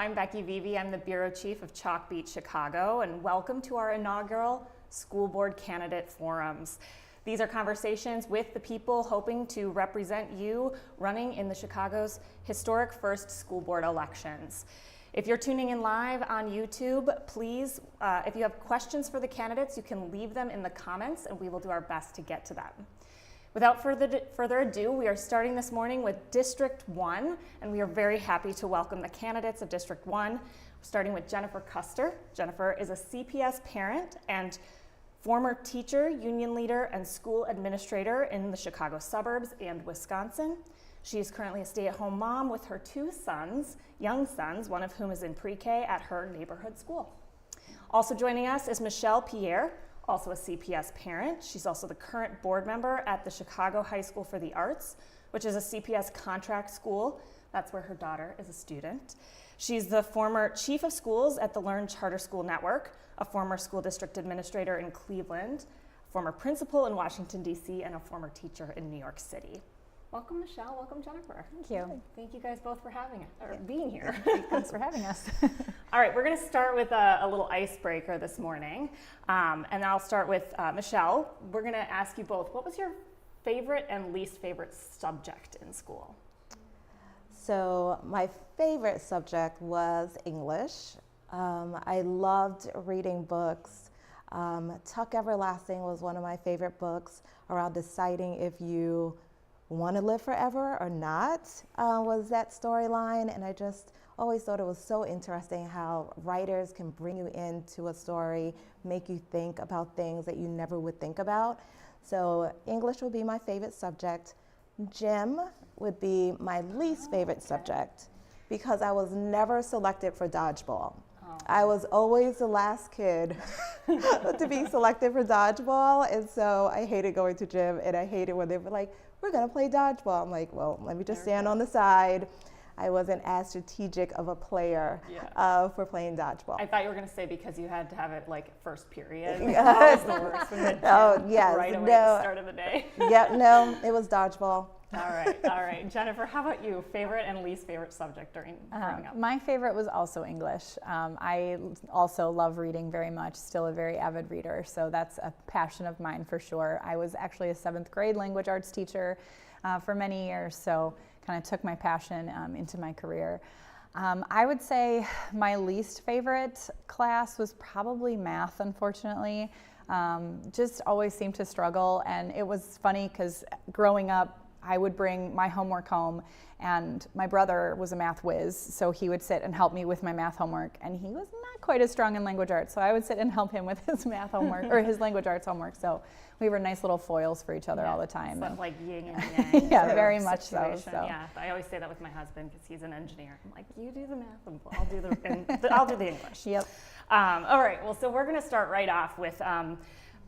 I'm Becky Vivi. I'm the Bureau Chief of Chalkbeat Chicago, and welcome to our inaugural School Board Candidate Forums. These are conversations with the people hoping to represent you running in the Chicago's historic first school board elections. If you're tuning in live on YouTube, please, if you have questions for the candidates, you can leave them in the comments and we will do our best to get to them. Without further ado, we are starting this morning with District 1, and we are very happy to welcome the candidates of District 1, starting with Jennifer Custer. Jennifer is a CPS parent and former teacher, union leader, and school administrator in the Chicago suburbs and Wisconsin. She is currently a stay-at-home mom with her two sons, young sons, one of whom is in pre-K at her neighborhood school. Also joining us is Michelle Pierre, also a CPS parent. She's also the current board member at the Chicago High School for the Arts, which is a CPS contract school. That's where her daughter is a student. She's the former chief of schools at the Learn Charter School Network, a former school district administrator in Cleveland, former principal in Washington, D.C., and a former teacher in New York City. Welcome, Michelle. Welcome, Jennifer. Thank you. Thank you guys both for being here. Thanks for having us. All right, we're going to start with a little icebreaker this morning, and I'll start with Michelle. We're going to ask you both, what was your favorite and least favorite subject in school? So my favorite subject was English. I loved reading books. Tuck Everlasting was one of my favorite books around deciding if you want to live forever or not, was that storyline. And I just always thought it was so interesting how writers can bring you into a story, make you think about things that you never would think about. So English would be my favorite subject. Gym would be my least favorite subject because I was never selected for dodgeball. I was always the last kid to be selected for dodgeball, and so I hated going to gym, and I hated when they were like, we're gonna play dodgeball. I'm like, well, let me just stand on the side. I wasn't as strategic of a player for playing dodgeball. I thought you were gonna say because you had to have it like first period. That was the worst in the gym, oh, yes. Right away at the start of the day. Yeah, no, it was dodgeball. All right. Jennifer, how about you? Favorite and least favorite subject growing up? My favorite was also English. I also love reading very much, still a very avid reader, so that's a passion of mine for sure. I was actually a 7th grade language arts teacher for many years, so kind of took my passion into my career. I would say my least favorite class was probably math, unfortunately. Just always seemed to struggle, and it was funny because growing up, I would bring my homework home, and my brother was a math whiz, so he would sit and help me with my math homework, and he was not quite as strong in language arts, so I would sit and help him with his math homework, or his language arts homework, so we were nice little foils for each other all the time. Sort of like yin and yang. Yeah, very much so. Yeah, I always say that with my husband because he's an engineer. I'm like, you do the math, and I'll do the English. Yep. All right, well, so we're going to start right off with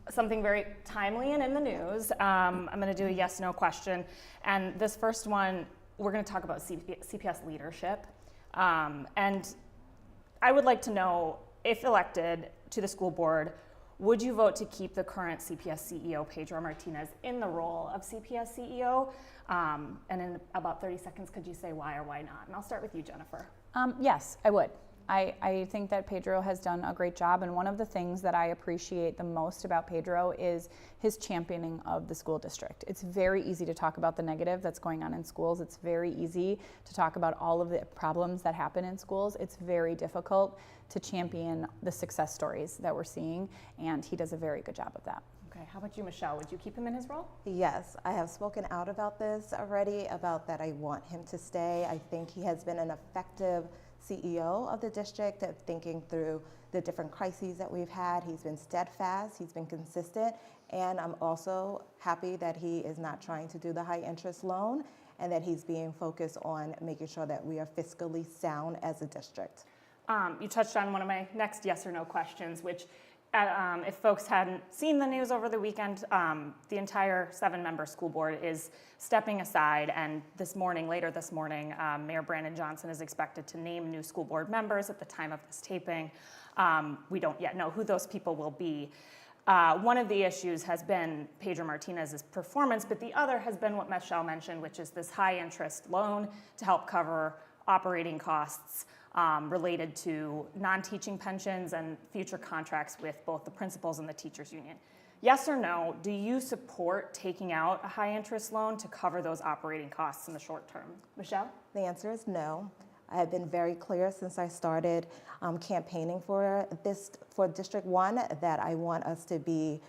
something very timely and in the news. I'm going to do a yes/no question. And this first one, we're going to talk about CPS leadership. And I would like to know, if elected to the school board, would you vote to keep the current CPS CEO, Pedro Martinez, in the role of CPS CEO? And in about 30 seconds, could you say why or why not? And I'll start with you, Jennifer. Yes, I would. I think that Pedro has done a great job, and one of the things that I appreciate the most about Pedro is his championing of the school district. It's very easy to talk about the negative that's going on in schools. It's very easy to talk about all of the problems that happen in schools. It's very difficult to champion the success stories that we're seeing, and he does a very good job of that. Okay, how about you, Michelle? Would you keep him in his role? Yes, I have spoken out about this already, about that I want him to stay. I think he has been an effective CEO of the district, of thinking through the different crises that we've had. He's been steadfast, he's been consistent, and I'm also happy that he is not trying to do the high interest loan and that he's being focused on making sure that we are fiscally sound as a district. You touched on one of my next yes or no questions, which if folks hadn't seen the news over the weekend, the entire 7-member school board is stepping aside, and later this morning, Mayor Brandon Johnson is expected to name new school board members at the time of this taping. We don't yet know who those people will be. One of the issues has been Pedro Martinez's performance, but the other has been what Michelle mentioned, which is this high interest loan to help cover operating costs. related to non-teaching pensions and future contracts with both the principals and the teachers union. Yes or no, do you support taking out a high interest loan to cover those operating costs in the short term? Michelle? The answer is no. I have been very clear since I started campaigning for District 1 that I want us to be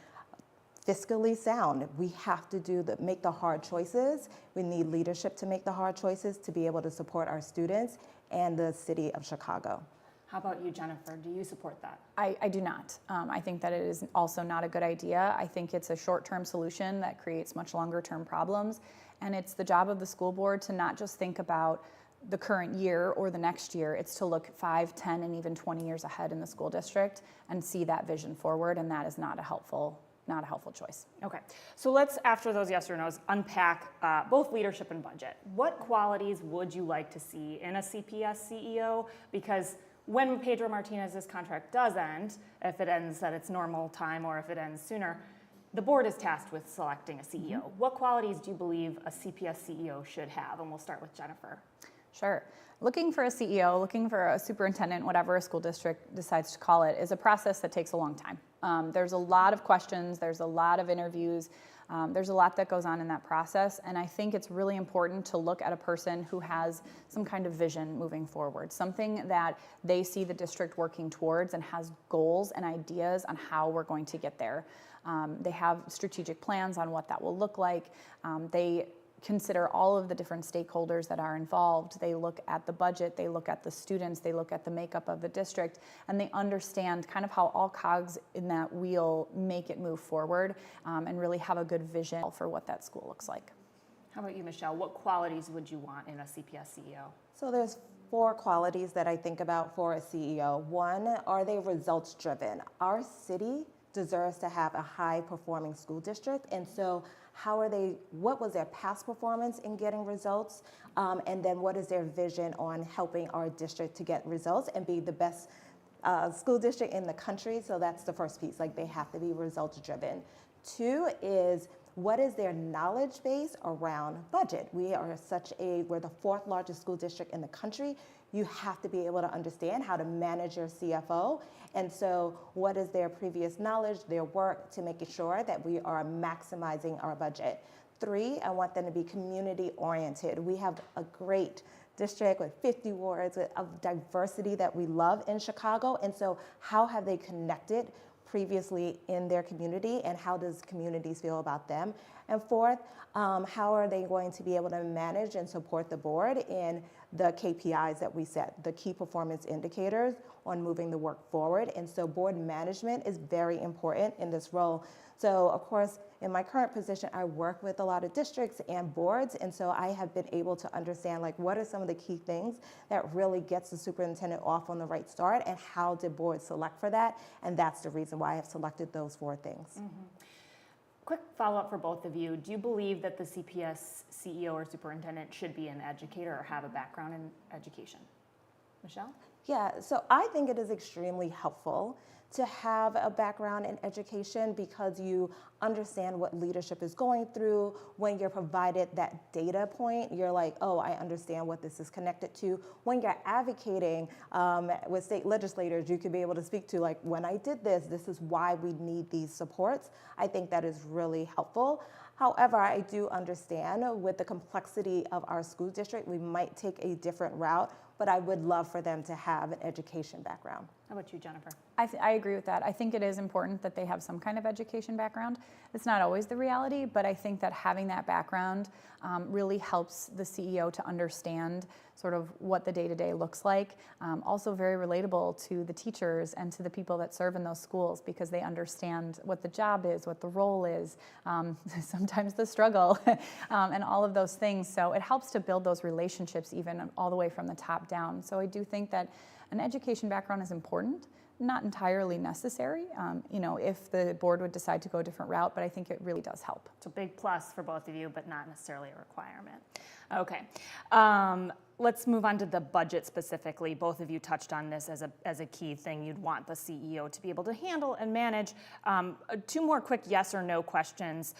fiscally sound. We have to make the hard choices. We need leadership to make the hard choices to be able to support our students and the city of Chicago. How about you, Jennifer? Do you support that? I do not. I think that it is also not a good idea. I think it's a short-term solution that creates much longer-term problems. And it's the job of the school board to not just think about the current year or the next year. It's to look 5, 10, and even 20 years ahead in the school district and see that vision forward. And that is not a helpful choice. Okay, so let's, after those yes or no's, unpack both leadership and budget. What qualities would you like to see in a CPS CEO? Because when Pedro Martinez's contract does end, if it ends at its normal time or if it ends sooner, the board is tasked with selecting a CEO. Mm-hmm. What qualities do you believe a CPS CEO should have? And we'll start with Jennifer. Sure. Looking for a CEO, looking for a superintendent, whatever a school district decides to call it, is a process that takes a long time. There's a lot of questions, there's a lot of interviews, there's a lot that goes on in that process, and I think it's really important to look at a person who has some kind of vision moving forward, something that they see the district working towards and has goals and ideas on how we're going to get there. They have strategic plans on what that will look like. They consider all of the different stakeholders that are involved. They look at the budget, they look at the students, they look at the makeup of the district, and they understand kind of how all cogs in that wheel make it move forward, and really have a good vision for what that school looks like. How about you, Michelle? What qualities would you want in a CPS CEO? So there's 4 qualities that I think about for a CEO. 1, are they results driven? Our city deserves to have a high performing school district, and so what was their past performance in getting results, and then what is their vision on helping our district to get results and be the best school district in the country? So that's the first piece, like they have to be results driven. 2 is, what is their knowledge base around budget? We're the 4th largest school district in the country. You have to be able to understand how to manage your CFO. And so what is their previous knowledge, their work, to making sure that we are maximizing our budget? 3, I want them to be community oriented. We have a great district with 50 wards of diversity that we love in Chicago. And so how have they connected previously in their community, and how does communities feel about them? And 4th, how are they going to be able to manage and support the board in the KPIs that we set, the key performance indicators on moving the work forward? And so board management is very important in this role. So of course, in my current position, I work with a lot of districts and boards, and so I have been able to understand, like, what are some of the key things that really gets the superintendent off on the right start, and how did boards select for that? And that's the reason why I have selected those 4 things. Mm-hmm. Quick follow-up for both of you. Do you believe that the CPS CEO or superintendent should be an educator or have a background in education? Michelle? Yeah, so I think it is extremely helpful to have a background in education, because you understand what leadership is going through. When you're provided that data point, you're like, oh, I understand what this is connected to. When you're advocating with state legislators, you could be able to speak to, like, when I did this, this is why we need these supports. I think that is really helpful. However, I do understand with the complexity of our school district, we might take a different route, but I would love for them to have an education background. How about you, Jennifer? I agree with that. I think it is important that they have some kind of education background. It's not always the reality, but I think that having that background really helps the CEO to understand sort of what the day-to-day looks like. Also very relatable to the teachers and to the people that serve in those schools, because they understand what the job is, what the role is, sometimes the struggle, and all of those things. So it helps to build those relationships even all the way from the top down. So I do think that an education background is important, not entirely necessary, if the board would decide to go a different route, but I think it really does help. It's a big plus for both of you, but not necessarily a requirement. Okay, let's move on to the budget specifically. Both of you touched on this as a key thing you'd want the CEO to be able to handle and manage. 2 more quick yes or no questions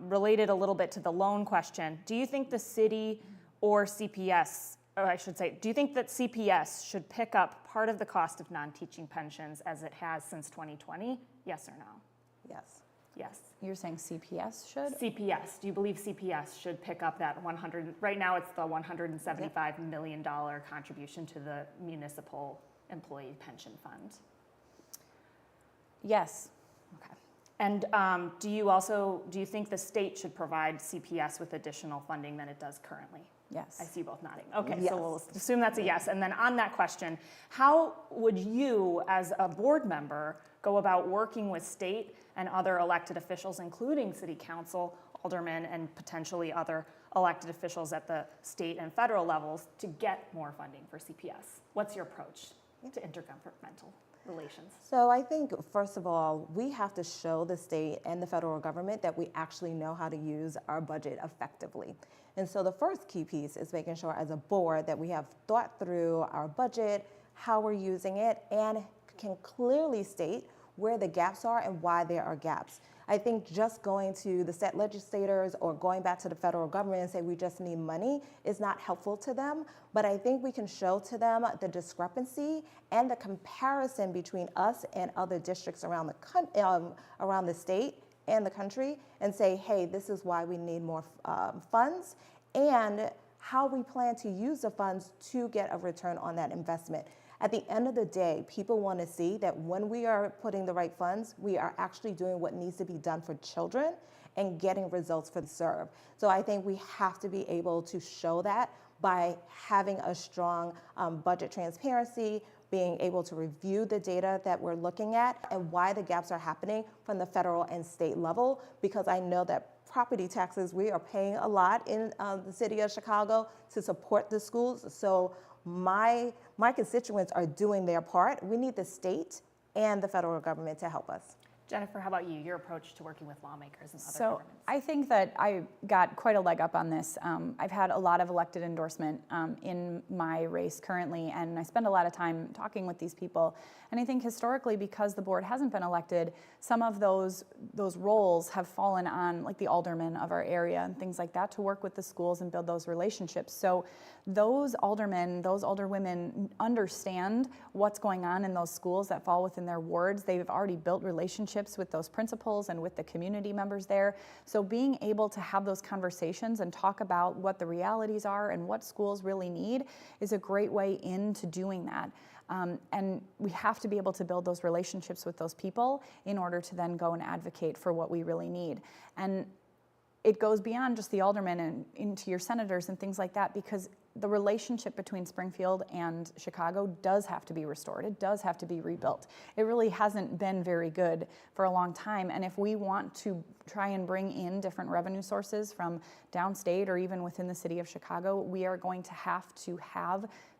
related a little bit to the loan question. Do you think the city or CPS or I should say, do you think that CPS should pick up part of the cost of non-teaching pensions as it has since 2020? Yes or no? Yes. Yes. You're saying CPS should? CPS, do you believe CPS should pick up that 100, right now it's the $175 million contribution to the municipal employee pension fund? Yes. Okay. And do you think the state should provide CPS with additional funding than it does currently? Yes. I see you both nodding. Okay, Yes. so we'll assume that's a yes. And then on that question, how would you, as a board member, go about working with state and other elected officials, including city council, aldermen, and potentially other elected officials at the state and federal levels to get more funding for CPS? What's your approach to intergovernmental relations? So I think, first of all, we have to show the state and the federal government that we actually know how to use our budget effectively. And so the first key piece is making sure as a board that we have thought through our budget, how we're using it, and can clearly state where the gaps are and why there are gaps. I think just going to the state legislators or going back to the federal government and say we just need money is not helpful to them. But I think we can show to them the discrepancy and the comparison between us and other districts around the state and the country and say, hey, this is why we need more funds and how we plan to use the funds to get a return on that investment. At the end of the day, people want to see that when we are putting the right funds, we are actually doing what needs to be done for children and getting results for the serve. So I think we have to be able to show that by having a strong budget transparency, being able to review the data that we're looking at and why the gaps are happening from the federal and state level, because I know that property taxes, we are paying a lot in the city of Chicago to support the schools. So my constituents are doing their part. We need the state and the federal government to help us. Jennifer, how about you, your approach to working with lawmakers and other So governments? I think that I got quite a leg up on this. I've had a lot of elected endorsement in my race currently, and I spend a lot of time talking with these people. And I think historically, because the board hasn't been elected, some of those roles have fallen on like the aldermen of our area and things like that to work with the schools and build those relationships. So those aldermen, those alderwomen understand what's going on in those schools that fall within their wards. They've already built relationships with those principals and with the community members there. So being able to have those conversations and talk about what the realities are and what schools really need is a great way into doing that. And we have to be able to build those relationships with those people in order to then go and advocate for what we really need. And it goes beyond just the aldermen and into your senators and things like that, because the relationship between Springfield and Chicago does have to be restored. It does have to be rebuilt. It really hasn't been very good for a long time. And if we want to try and bring in different revenue sources from downstate or even within the city of Chicago, we are going to have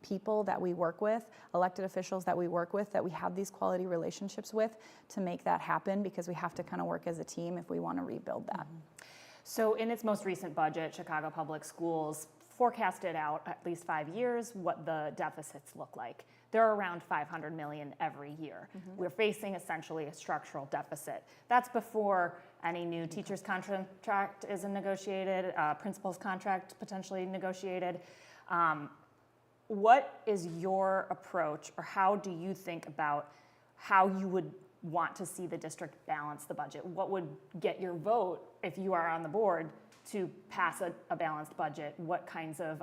people that we work with, elected officials that we work with, that we have these quality relationships with to make that happen, because we have to kind of work as a team if we want to rebuild that. So in its most recent budget, Chicago Public Schools forecasted out at least 5 years what the deficits look like. They're around $500 million every year. We're facing essentially a structural deficit. That's before any new teacher's contract is negotiated, principal's contract potentially negotiated. What is your approach, or how do you think about how you would want to see the district balance the budget? What would get your vote if you are on the board to pass a balanced budget? What kinds of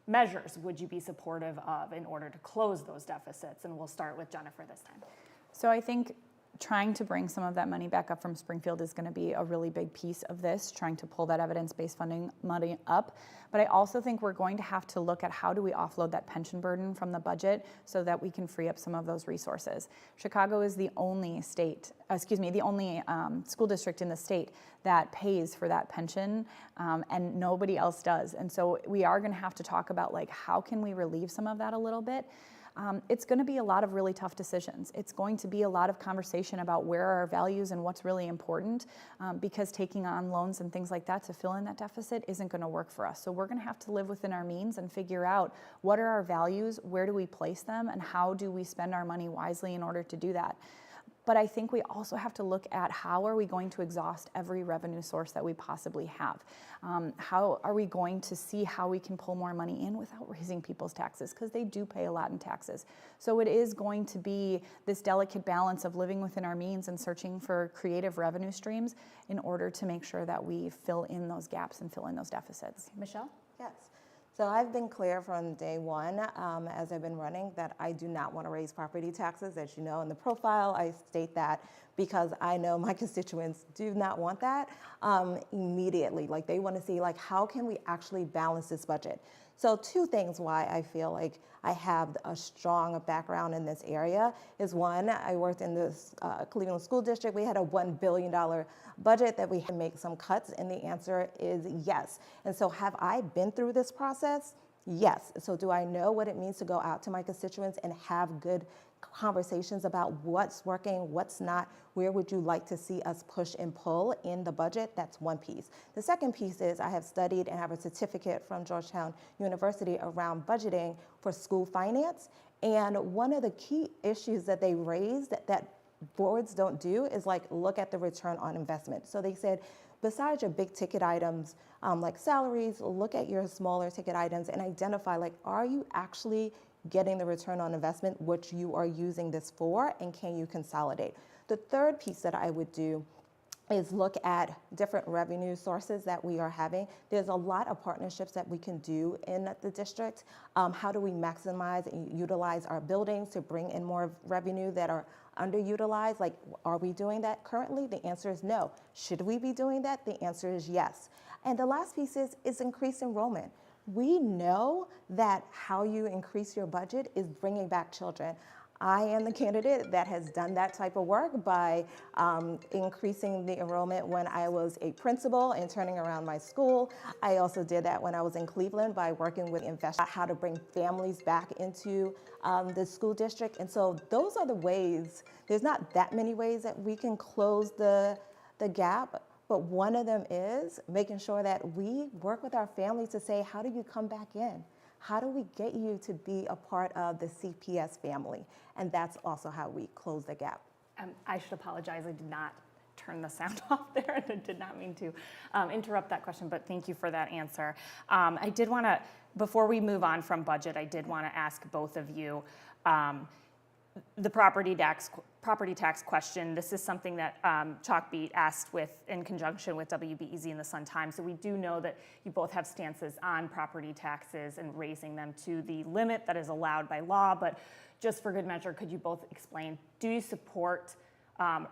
measures would you be supportive of in order to close those deficits? And we'll start with Jennifer this time. So I think trying to bring some of that money back up from Springfield is going to be a really big piece of this, trying to pull that evidence-based funding money up. But I also think we're going to have to look at how do we offload that pension burden from the budget so that we can free up some of those resources. Chicago is the only school district in the state that pays for that pension, and nobody else does. And so we are going to have to talk about, like, how can we relieve some of that a little bit? It's going to be a lot of really tough decisions. It's going to be a lot of conversation about where are our values and what's really important, because taking on loans and things like that to fill in that deficit isn't going to work for us. So we're going to have to live within our means and figure out what are our values, where do we place them, and how do we spend our money wisely in order to do that. But I think we also have to look at how are we going to exhaust every revenue source that we possibly have? How are we going to see how we can pull more money in without raising people's taxes? Because they do pay a lot in taxes. So it is going to be this delicate balance of living within our means and searching for creative revenue streams in order to make sure that we fill in those gaps and fill in those deficits. Michelle? Yes. So I've been clear from day one as I've been running that I do not want to raise property taxes. As you know, in the profile, I state that because I know my constituents do not want that immediately. Like they want to see like how can we actually balance this budget? So two things why I feel like I have a strong background in this area is one, I worked in this Cleveland School District. We had a $1 billion budget that we had to make some cuts, and the answer is yes. And so have I been through this process? Yes. So do I know what it means to go out to my constituents and have good conversations about what's working, what's not, where would you like to see us push and pull in the budget? That's one piece. The second piece is I have studied and have a certificate from Georgetown University around budgeting for school finance. And one of the key issues that they raised that boards don't do is like look at the return on investment. So they said, besides your big ticket items like salaries, look at your smaller ticket items and identify like, are you actually getting the return on investment, which you are using this for, and can you consolidate? The third piece that I would do is look at different revenue sources that we are having. There's a lot of partnerships that we can do in the district. How do we maximize and utilize our buildings to bring in more revenue that are underutilized? Like, are we doing that currently? The answer is no. Should we be doing that? The answer is yes. And the last piece is increased enrollment. We know that how you increase your budget is bringing back children. I am the candidate that has done that type of work by increasing the enrollment when I was a principal and turning around my school. I also did that when I was in Cleveland by working with investors, how to bring families back into the school district. And so those are the ways. There's not that many ways that we can close the gap. But one of them is making sure that we work with our families to say, how do you come back in? How do we get you to be a part of the CPS family? And that's also how we close the gap. I should apologize. I did not turn the sound off there, and I did not mean to interrupt that question, but thank you for that answer. I did want to, before we move on from budget, I did want to ask both of you the property tax question. This is something that Chalkbeat asked in conjunction with WBEZ and the Sun-Times. So we do know that you both have stances on property taxes and raising them to the limit that is allowed by law. But just for good measure, could you both explain, do you support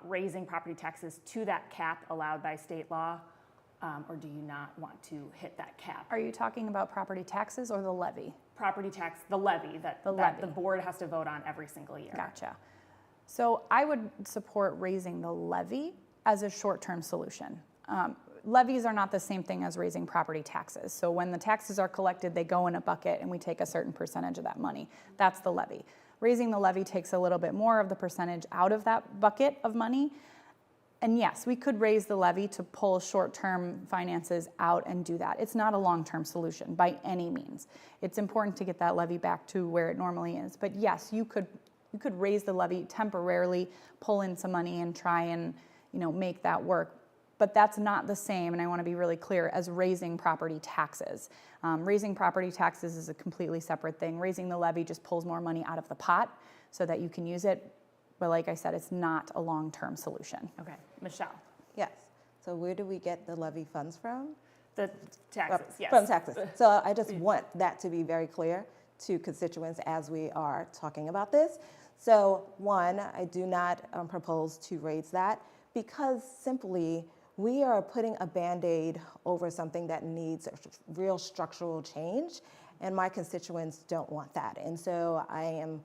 raising property taxes to that cap allowed by state law? Or do you not want to hit that cap? Are you talking about property taxes or the levy? Property tax, the levy that the board has to vote on every single year. Gotcha. So I would support raising the levy as a short-term solution. Levies are not the same thing as raising property taxes. So when the taxes are collected, they go in a bucket and we take a certain percentage of that money. That's the levy. Raising the levy takes a little bit more of the percentage out of that bucket of money. And yes, we could raise the levy to pull short-term finances out and do that. It's not a long-term solution by any means. It's important to get that levy back to where it normally is. But yes, you could raise the levy temporarily, pull in some money and try and make that work. But that's not the same, and I want to be really clear, as raising property taxes. Raising property taxes is a completely separate thing. Raising the levy just pulls more money out of the pot so that you can use it. But like I said, it's not a long-term solution. Okay, Michelle. Yes. So where do we get the levy funds from? The taxes, yes. From taxes. So I just want that to be very clear to constituents as we are talking about this. So one, I do not propose to raise that because simply we are putting a Band-Aid over something that needs real structural change, and my constituents don't want that. And so I am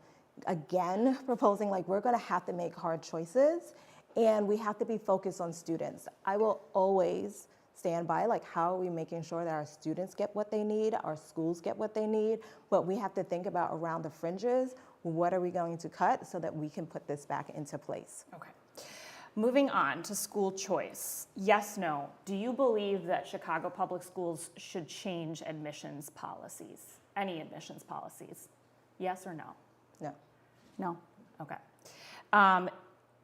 again proposing like we're going to have to make hard choices and we have to be focused on students. I will always stand by like how are we making sure that our students get what they need, our schools get what they need, but we have to think about around the fringes, what are we going to cut so that we can put this back into place. Okay. Moving on to school choice. Yes, no. Do you believe that Chicago Public Schools should change admissions policies? Any admissions policies? Yes or no? No. No. Okay.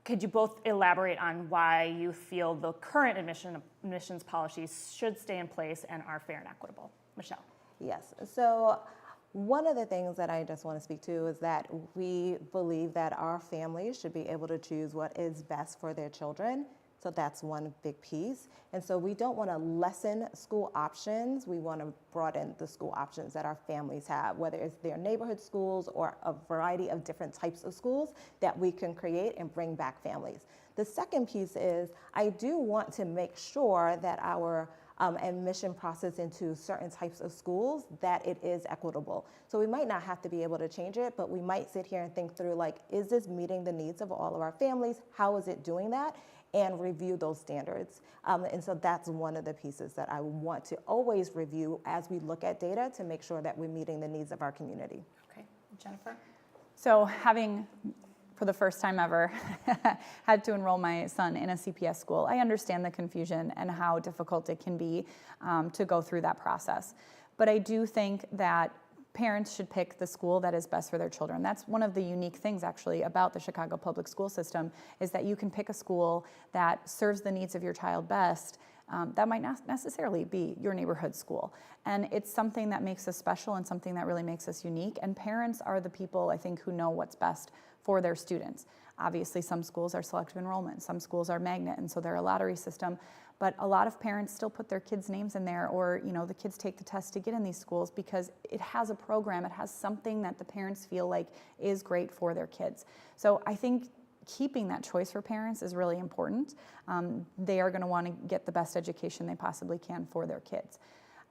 Could you both elaborate on why you feel the current admissions policies should stay in place and are fair and equitable? Michelle. Yes. So one of the things that I just want to speak to is that we believe that our families should be able to choose what is best for their children. So that's one big piece. And so we don't want to lessen school options. We want to broaden the school options that our families have, whether it's their neighborhood schools or a variety of different types of schools that we can create and bring back families. The second piece is I do want to make sure that our admission process into certain types of schools, that it is equitable. So we might not have to be able to change it, but we might sit here and think through, like, is this meeting the needs of all of our families? How is it doing that? And review those standards. And so that's one of the pieces that I want to always review as we look at data to make sure that we're meeting the needs of our community. Okay, Jennifer? So having, for the first time ever, had to enroll my son in a CPS school, I understand the confusion and how difficult it can be to go through that process. But I do think that parents should pick the school that is best for their children. That's one of the unique things actually about the Chicago public school system, is that you can pick a school that serves the needs of your child best. That might not necessarily be your neighborhood school. And it's something that makes us special and something that really makes us unique. And parents are the people, I think, who know what's best for their students. Obviously, some schools are selective enrollment, some schools are magnet, and so they're a lottery system. But a lot of parents still put their kids' names in there, or the kids take the test to get in these schools because it has a program, it has something that the parents feel like is great for their kids. So I think keeping that choice for parents is really important. They are going to want to get the best education they possibly can for their kids.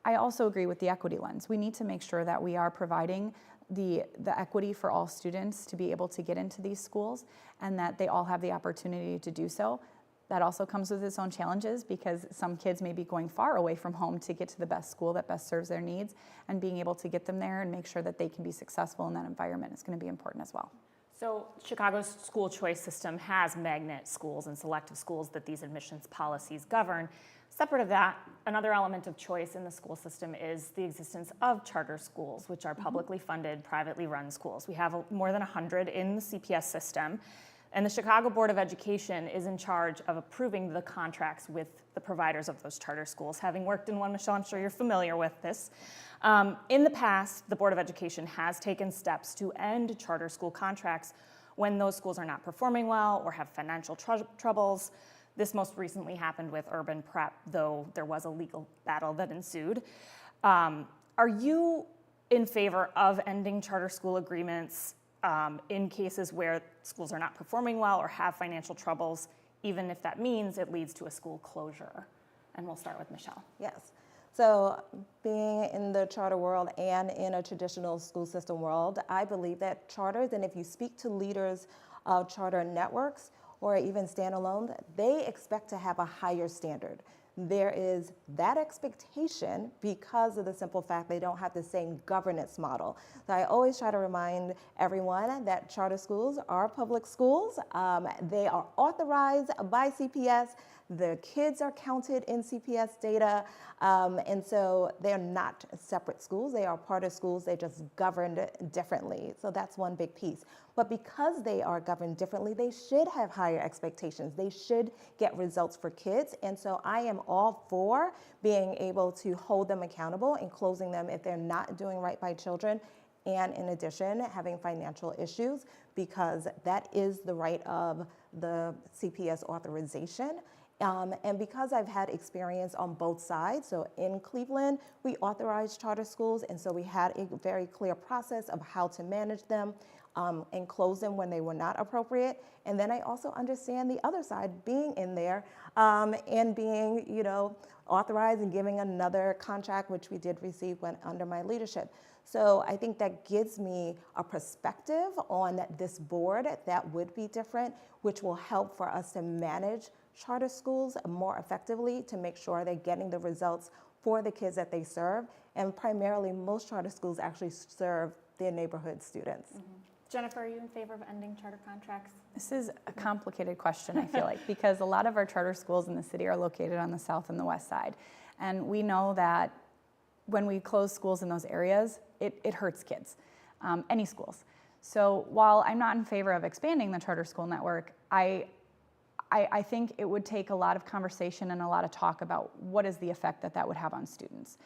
I also agree with the equity lens. We need to make sure that we are providing the equity for all students to be able to get into these schools, and that they all have the opportunity to do so. That also comes with its own challenges, because some kids may be going far away from home to get to the best school that best serves their needs, and being able to get them there and make sure that they can be successful in that environment is going to be important as well. So Chicago's school choice system has magnet schools and selective schools that these admissions policies govern. Separate of that, another element of choice in the school system is the existence of charter schools, which are publicly funded, privately run schools. We have more than 100 in the CPS system. And the Chicago Board of Education is in charge of approving the contracts with the providers of those charter schools. Having worked in one, Michelle, I'm sure you're familiar with this. In the past, the Board of Education has taken steps to end charter school contracts when those schools are not performing well or have financial troubles. This most recently happened with Urban Prep, though there was a legal battle that ensued. Are you in favor of ending charter school agreements in cases where schools are not performing well or have financial troubles, even if that means it leads to a school closure? And we'll start with Michelle. Yes. So being in the charter world and in a traditional school system world, I believe that charters, and if you speak to leaders of charter networks or even standalone, they expect to have a higher standard. There is that expectation because of the simple fact they don't have the same governance model. So I always try to remind everyone that charter schools are public schools. They are authorized by CPS. The kids are counted in CPS data. And so they're not separate schools. They are part of schools. They're just governed differently. So that's one big piece. But because they are governed differently, they should have higher expectations. They should get results for kids. And so I am all for being able to hold them accountable and closing them if they're not doing right by children. And in addition, having financial issues, because that is the right of the CPS authorization. And because I've had experience on both sides, so in Cleveland, we authorized charter schools, and so we had a very clear process of how to manage them and close them when they were not appropriate. And then I also understand the other side, being in there and being, authorized and giving another contract, which we did receive when under my leadership. So I think that gives me a perspective on this board that would be different, which will help for us to manage charter schools more effectively to make sure they're getting the results for the kids that they serve. And primarily, most charter schools actually serve their neighborhood students. Mm-hmm. Jennifer, are you in favor of ending charter contracts? This is a complicated question, I feel like, because a lot of our charter schools in the city are located on the south and the west side. And we know that when we close schools in those areas, it hurts kids, any schools. So while I'm not in favor of expanding the charter school network, I I think it would take a lot of conversation and a lot of talk about what is the effect that that would have on students.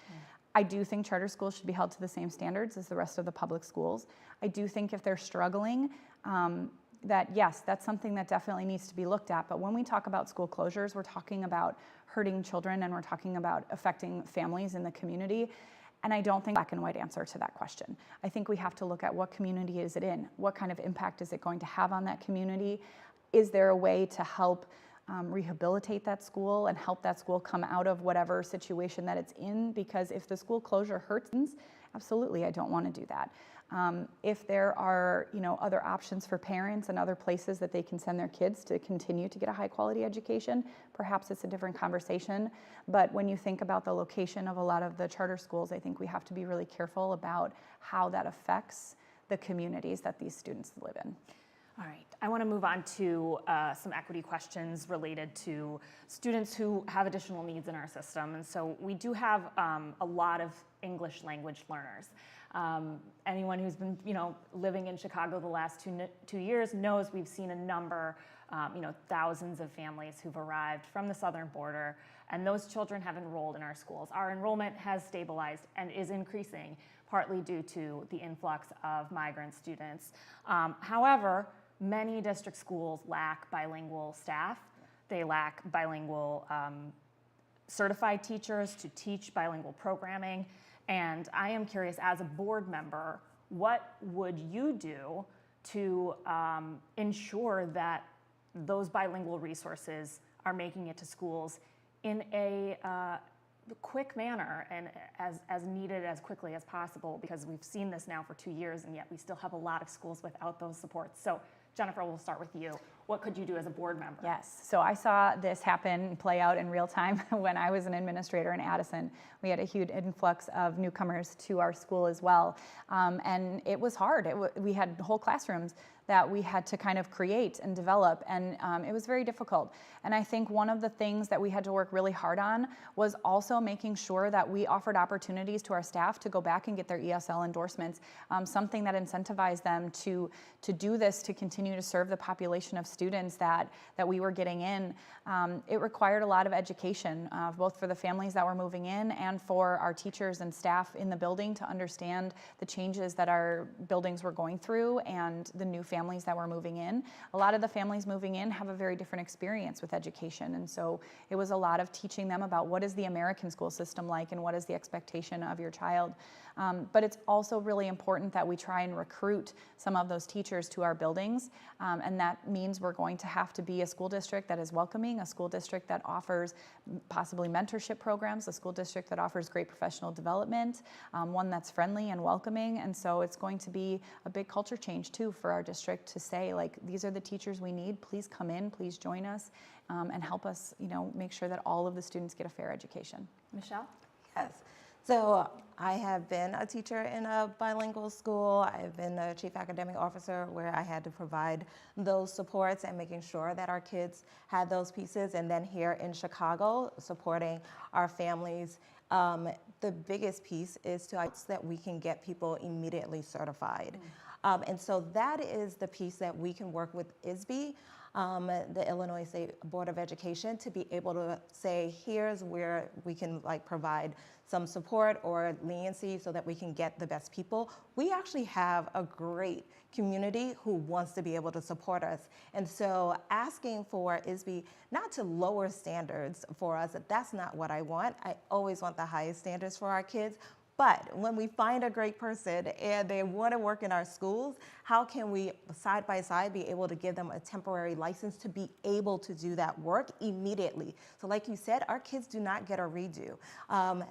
I do think charter schools should be held to the same standards as the rest of the public schools. I do think if they're struggling, that yes, that's something that definitely needs to be looked at. But when we talk about school closures, we're talking about hurting children and we're talking about affecting families in the community. And I don't think black and white answer to that question. I think we have to look at what community is it in? What kind of impact is it going to have on that community? Is there a way to help rehabilitate that school and help that school come out of whatever situation that it's in? Because if the school closure hurts, absolutely, I don't want to do that. If there are, other options for parents and other places that they can send their kids to continue to get a high quality education, perhaps it's a different conversation. But when you think about the location of a lot of the charter schools, I think we have to be really careful about how that affects the communities that these students live in. All right, I want to move on to some equity questions related to students who have additional needs in our system. And so we do have a lot of English language learners. Anyone who's been, living in Chicago the last two years knows we've seen a number, thousands of families who've arrived from the southern border, and those children have enrolled in our schools. Our enrollment has stabilized and is increasing, partly due to the influx of migrant students. However, many district schools lack bilingual staff. They lack bilingual certified teachers to teach bilingual programming. And I am curious, as a board member, what would you do to ensure that those bilingual resources are making it to schools in a quick manner and as needed as quickly as possible? Because we've seen this now for 2 years, and yet we still have a lot of schools without those supports. So Jennifer, we'll start with you. What could you do as a board member? Yes, so I saw this happen, play out in real time when I was an administrator in Addison. We had a huge influx of newcomers to our school as well. And it was hard. We had whole classrooms that we had to kind of create and develop, and it was very difficult. And I think one of the things that we had to work really hard on was also making sure that we offered opportunities to our staff to go back and get their ESL endorsements, something that incentivized them to do this, to continue to serve the population of students that we were getting in. It required a lot of education, both for the families that were moving in and for our teachers and staff in the building to understand the changes that our buildings were going through and the new families that were moving in. A lot of the families moving in have a very different experience with education, and so it was a lot of teaching them about what is the American school system like and what is the expectation of your child. But it's also really important that we try and recruit some of those teachers to our buildings, and that means we're going to have to be a school district that is welcoming, a school district that offers possibly mentorship programs, a school district that offers great professional development, one that's friendly and welcoming. And so it's going to be a big culture change too for our district to say, like, these are the teachers we need, please come in, please join us, and help us, make sure that all of the students get a fair education. Michelle? Yes. So I have been a teacher in a bilingual school. I've been a chief academic officer where I had to provide those supports and making sure that our kids had those pieces. And then here in Chicago, supporting our families. The biggest piece is that we can get people immediately certified. And so that is the piece that we can work with ISB, the Illinois State Board of Education, to be able to say, here's where we can provide some support or leniency so that we can get the best people. We actually have a great community who wants to be able to support us. And so asking for ISB not to lower standards for us, that's not what I want. I always want the highest standards for our kids. But when we find a great person and they want to work in our schools, how can we side by side be able to give them a temporary license to be able to do that work immediately? So like you said, our kids do not get a redo.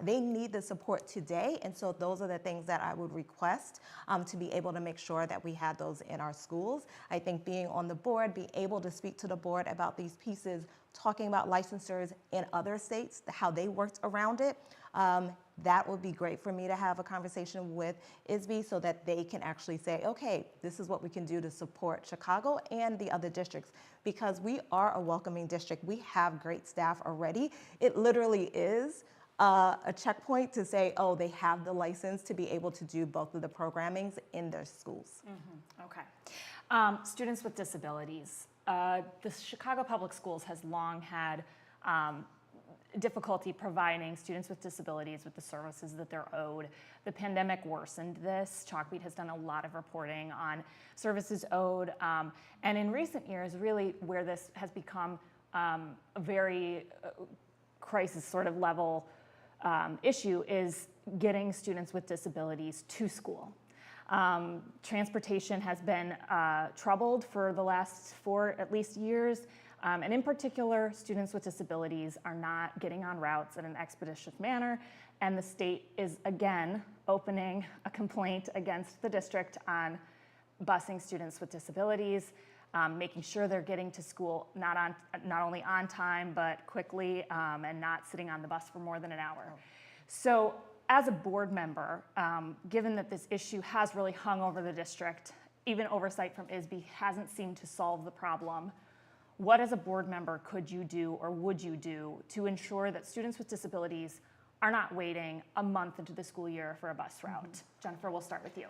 They need the support today. And so those are the things that I would request to be able to make sure that we had those in our schools. I think being on the board, being able to speak to the board about these pieces, talking about licensors in other states, how they worked around it, that would be great for me to have a conversation with ISB so that they can actually say, okay, this is what we can do to support Chicago and the other districts, because we are a welcoming district. We have great staff already. It literally is a checkpoint to say, oh, they have the license to be able to do both of the programmings in their schools. Okay. Students with disabilities. the Chicago Public Schools has long had difficulty providing students with disabilities with the services that they're owed. The pandemic worsened this. Chalkbeat has done a lot of reporting on services owed. And in recent years, really where this has become a very crisis sort of level issue is getting students with disabilities to school. Transportation has been troubled for the last 4 at least years. And in particular, students with disabilities are not getting on routes in an expeditious manner, and the state is again opening a complaint against the district on busing students with disabilities, making sure they're getting to school not only on time, but quickly, and not sitting on the bus for more than an hour. So as a board member, given that this issue has really hung over the district, even oversight from ISB hasn't seemed to solve the problem, what as a board member could you do or would you do to ensure that students with disabilities are not waiting a month into the school year for a bus route? Jennifer, we'll start with you.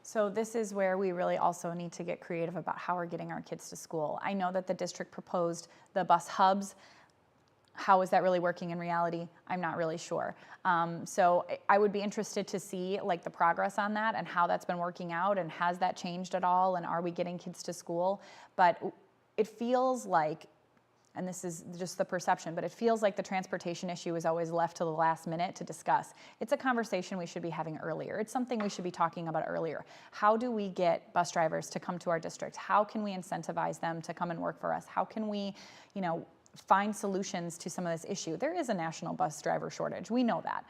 So this is where we really also need to get creative about how we're getting our kids to school. I know that the district proposed the bus hubs. How is that really working in reality? I'm not really sure. So I would be interested to see like the progress on that and how that's been working out, and has that changed at all, and are we getting kids to school? But it feels like, and this is just the perception, but it feels like the transportation issue is always left to the last minute to discuss. It's a conversation we should be having earlier. It's something we should be talking about earlier. How do we get bus drivers to come to our district? How can we incentivize them to come and work for us? How can we, find solutions to some of this issue? There is a national bus driver shortage. We know that.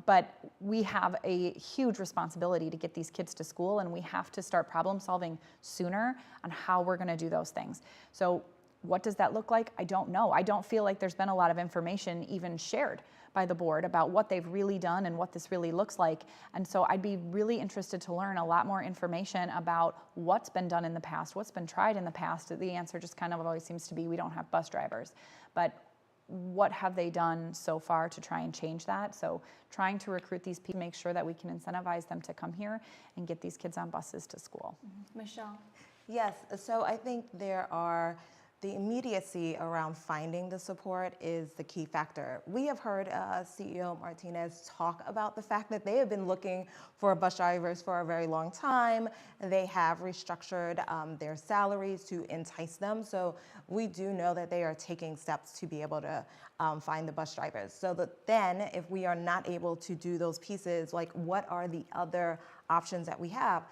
But we have a huge responsibility to get these kids to school, and we have to start problem solving sooner on how we're going to do those things. So what does that look like? I don't know. I don't feel like there's been a lot of information even shared by the board about what they've really done and what this really looks like. And so I'd be really interested to learn a lot more information about what's been done in the past, what's been tried in the past. The answer just kind of always seems to be we don't have bus drivers. But what have they done so far to try and change that? So trying to recruit these people, make sure that we can incentivize them to come here and get these kids on buses to school. Michelle? Yes, so I think the immediacy around finding the support is the key factor. We have heard CEO Martinez talk about the fact that they have been looking for bus drivers for a very long time. They have restructured their salaries to entice them. So we do know that they are taking steps to be able to find the bus drivers. So that then if we are not able to do those pieces, like what are the other options that we have?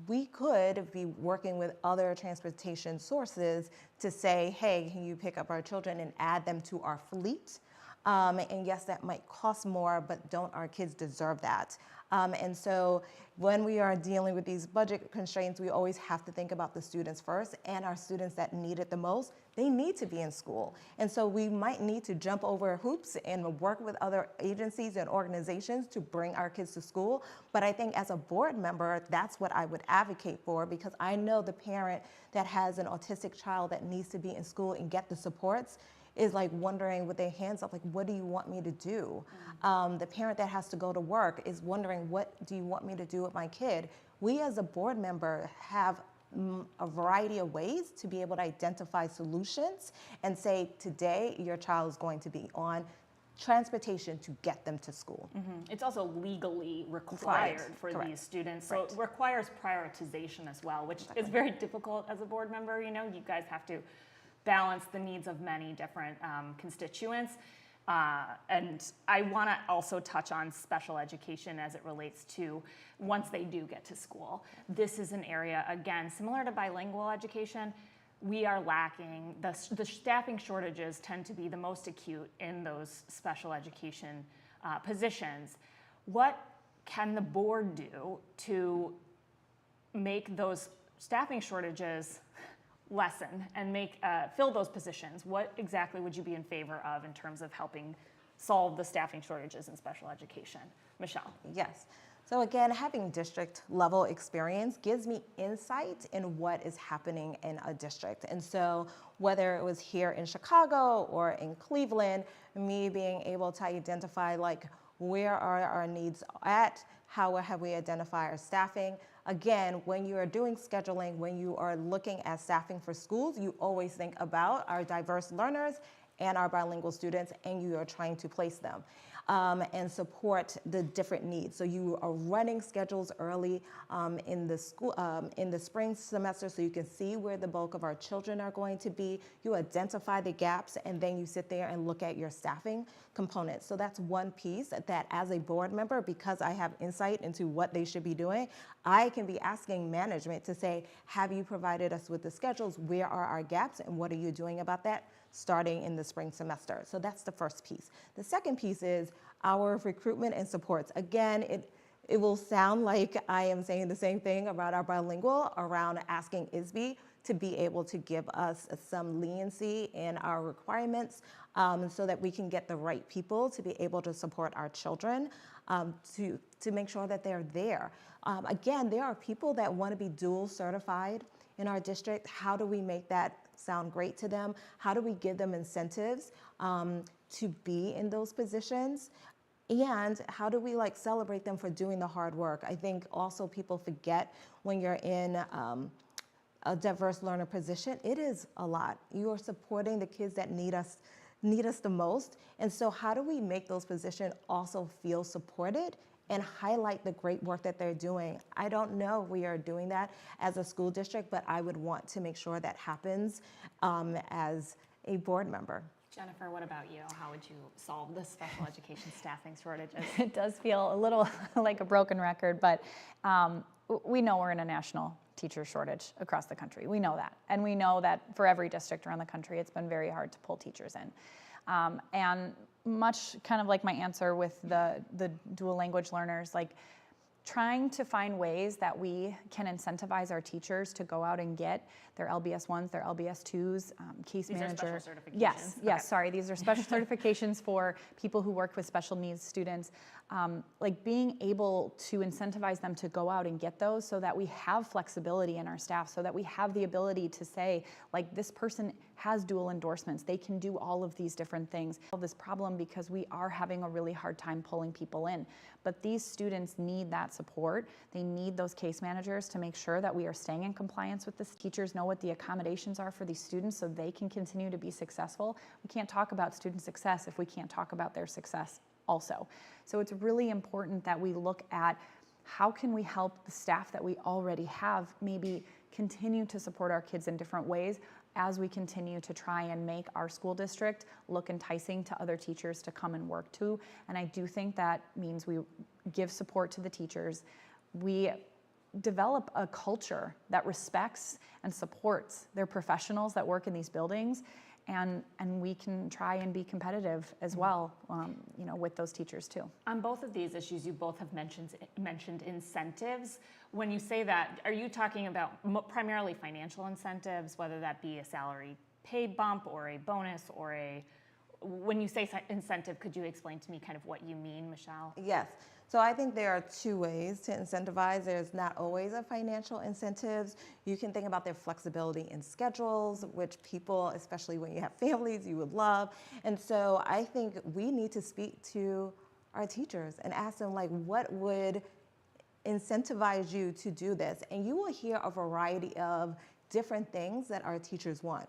We could be working with other transportation sources to say, hey, can you pick up our children and add them to our fleet? And yes, that might cost more, but don't our kids deserve that? And so when we are dealing with these budget constraints, we always have to think about the students first, and our students that need it the most, they need to be in school. And so we might need to jump over hoops and work with other agencies and organizations to bring our kids to school. But I think as a board member, that's what I would advocate for, because I know the parent that has an autistic child that needs to be in school and get the supports is like wondering with their hands up, like, what do you want me to do? The parent that has to go to work is wondering, what do you want me to do with my kid? We as a board member have a variety of ways to be able to identify solutions and say, today your child is going to be on transportation to get them to school. It's also legally required for Correct. these students. So it requires prioritization as well, which is very difficult as a board member. You guys have to balance the needs of many different constituents. And I want to also touch on special education as it relates to once they do get to school. This is an area, again, similar to bilingual education, we are lacking. The staffing shortages tend to be the most acute in those special education positions. What can the board do to make those staffing shortages lessen and fill those positions? What exactly would you be in favor of in terms of helping solve the staffing shortages in special education? Michelle. Yes. So again, having district level experience gives me insight in what is happening in a district. And so whether it was here in Chicago or in Cleveland, me being able to identify like where are our needs at, how have we identified our staffing. Again, when you are doing scheduling, when you are looking at staffing for schools, you always think about our diverse learners and our bilingual students, and you are trying to place them and support the different needs. So you are running schedules early in the spring semester, so you can see where the bulk of our children are going to be. You identify the gaps, and then you sit there and look at your staffing components. So that's one piece that, as a board member, because I have insight into what they should be doing, I can be asking management to say, have you provided us with the schedules? Where are our gaps, and what are you doing about that, starting in the spring semester? So that's the first piece. The second piece is our recruitment and supports. Again, it will sound like I am saying the same thing about our bilingual, around asking ISB to be able to give us some leniency in our requirements so that we can get the right people to be able to support our children, to make sure that they're there. Again, there are people that want to be dual certified in our district. How do we make that sound great to them? How do we give them incentives to be in those positions? And how do we celebrate them for doing the hard work? I think also people forget when you're in a diverse learner position, it is a lot. You are supporting the kids that need us the most. And so how do we make those positions also feel supported and highlight the great work that they're doing? I don't know if we are doing that as a school district, but I would want to make sure that happens as a board member. Jennifer, what about you? How would you solve the special education staffing shortages? It does feel a little like a broken record, but we know we're in a national teacher shortage across the country. We know that. And we know that for every district around the country, it's been very hard to pull teachers in. And much kind of like my answer with the dual language learners, trying to find ways that we can incentivize our teachers to go out and get their LBS 1s, their LBS 2s, case These manager. are special certifications. Yes, Okay. yes, sorry. These are special certifications for people who work with special needs students. Being able to incentivize them to go out and get those so that we have flexibility in our staff, so that we have the ability to say, this person has dual endorsements. They can do all of these different things. This problem because we are having a really hard time pulling people in. But these students need that support. They need those case managers to make sure that we are staying in compliance with this. Teachers know what the accommodations are for these students so they can continue to be successful. We can't talk about student success if we can't talk about their success also. So it's really important that we look at how can we help the staff that we already have maybe continue to support our kids in different ways as we continue to try and make our school district look enticing to other teachers to come and work to. And I do think that means we give support to the teachers. We develop a culture that respects and supports their professionals that work in these buildings, and we can try and be competitive as well, with those teachers too. On both of these issues, you both have mentioned incentives. When you say that, are you talking about primarily financial incentives, whether that be a salary pay bump or a bonus or when you say incentive, could you explain to me kind of what you mean, Michelle? Yes. So I think there are two ways to incentivize. There's not always a financial incentives. You can think about their flexibility in schedules, which people, especially when you have families, you would love. And so I think we need to speak to our teachers and ask them, what would incentivize you to do this? And you will hear a variety of different things that our teachers want.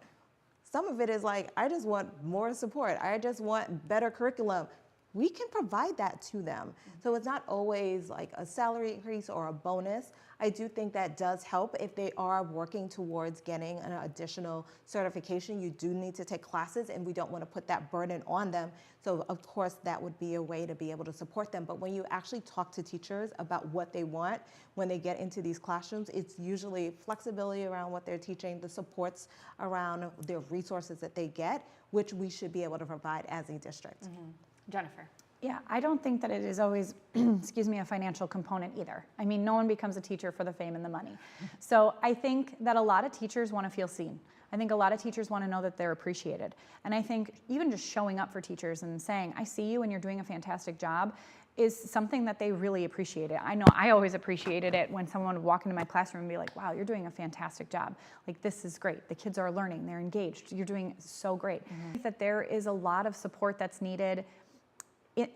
Some of it is I just want more support. I just want better curriculum. We can provide that to them. So it's not always a salary increase or a bonus. I do think that does help if they are working towards getting an additional certification. You do need to take classes, and we don't want to put that burden on them. So of course, that would be a way to be able to support them. But when you actually talk to teachers about what they want when they get into these classrooms, it's usually flexibility around what they're teaching, the supports around their resources that they get, which we should be able to provide as a district. Mm-hmm. Jennifer. Yeah, I don't think that it is always, a financial component either. I mean, no one becomes a teacher for the fame and the money. So I think that a lot of teachers want to feel seen. I think a lot of teachers want to know that they're appreciated. And I think even just showing up for teachers and saying, I see you and you're doing a fantastic job, is something that they really appreciate it. I know I always appreciated it when someone would walk into my classroom and be like, wow, you're doing a fantastic job. This is great. The kids are learning, they're engaged. You're doing so great. I think that there is a lot of support that's needed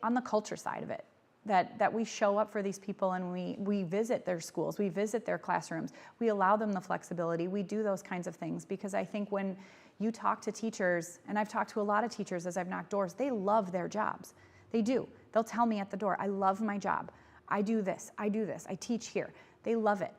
on the culture side of it. That we show up for these people and we visit their schools, we visit their classrooms, we allow them the flexibility, we do those kinds of things. Because I think when you talk to teachers, and I've talked to a lot of teachers as I've knocked doors, they love their jobs. They do. They'll tell me at the door, I love my job. I do this, I teach here. They love it.